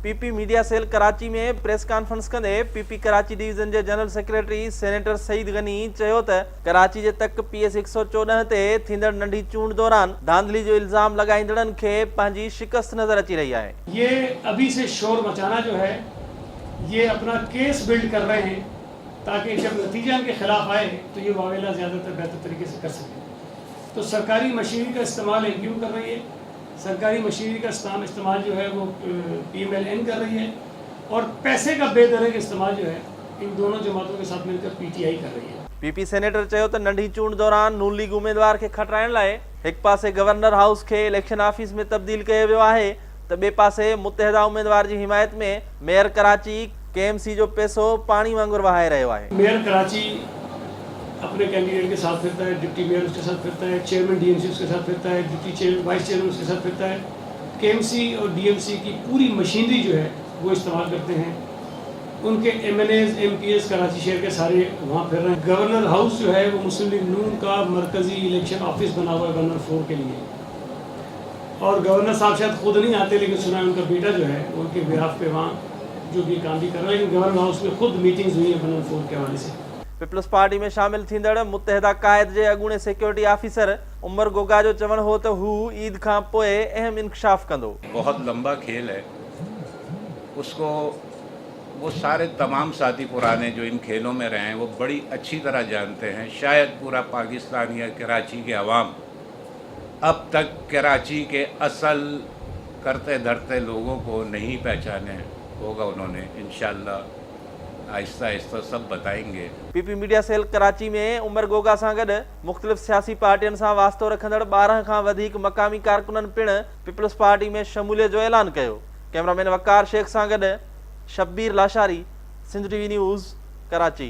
PP media cell Karachi में press conference कंदे PP Karachi division के general secretary senator Saeed Ghani चयो त कराची जे तक PS 114 ते थींदड़ नंढी चूंड दौरान धांधली जो इल्जाम लगाईंदड़न खे पंहिंजी शिकस्त नजर अची रही है। ये अभी से शोर मचाना जो है, ये अपना केस बिल्ड कर रहे हैं ताकि जब नतीजा इनके खिलाफ आए तो ये वावेला ज़्यादातर बेहतर तरीके से कर सकें। तो सरकारी मशीनरी का इस्तेमाल एनक्यू कर रही है, सरकारी मशीनरी का इस्तेमाल जो है वो PMLN कर रही है, और पैसे का बेदरंग इस्तेमाल जो है इन दोनों जमातों के साथ मिलकर PTI कर रही है। पीपी सेनेटर चयो त नंढी चूंड दौरान नून लीग उम्मीदवार के खटराइण लाइ एक पासे गवर्नर हाउस के इलेक्शन ऑफिस में तब्दील किया वियो आहे त ॿिए पासे मुतहदा उम्मीदवार जी हिमायत में मेयर कराची KMC जो पैसो पानी वांगुर वहाए रहियो आहे। मेयर कराची अपने कैंडिडेट के साथ फिरता है, डिप्टी मेयर उसके साथ फिरता है, चेयरमैन DMC उसके साथ फिरता है, डिप्टी वाइस चेयरमैन उसके साथ फिरता है। KMC और DMC की पूरी मशीनरी जो है वो इस्तेमाल करते हैं। उनके MNAs MPs कराची शहर के सारे वहाँ फिर रहे हैं। गवर्नर हाउस जो है वो मुस्लिम लीग नून का मरकज़ी इलेक्शन ऑफिस बना हुआ है गवर्नर 4 के लिए, और गवर्नर साहब शायद खुद नहीं आते, लेकिन सुना है उनका बेटा जो है उनके बिहाफ पे वहाँ जो भी काम भी कर रहा है। लेकिन गवर्नर हाउस में खुद मीटिंग्स हुई है गवर्नर 4 के हवाले से। पीपल्स पार्टी में शामिल थींदड़ मुतहदा कायद जे अगूणे सिक्योरिटी ऑफिसर उमर गोगा जो चवण हो त हू ईद खां पोइ अहम इंकशाफ कंदो। बहुत लंबा खेल है, उसको वो सारे तमाम साथी पुराने जो इन खेलों में रहे हैं वो बड़ी अच्छी तरह जानते हैं। शायद पूरा पाकिस्तान या कराची के अवाम अब तक कराची के असल करते धरते लोगों को नहीं पहचाने होगा। उन्होंने इंशाअल्लाह आहिस्ता आहिस्ता सब बताएंगे। पीपी मीडिया सेल कराची में उमर गोगा सां गॾु मुख़्तलिफ़ सियासी पार्टियुनि सां वास्तो रखंदड़ 12 खां वधीक मक़ामी कारकुननि पिणु पीपल्स पार्टी में शमूलियत जो ऐलान कयो। कैमरामैन वकार शेख सां गॾु शब्बीर लाशारी, सिंध TV न्यूज़, कराची।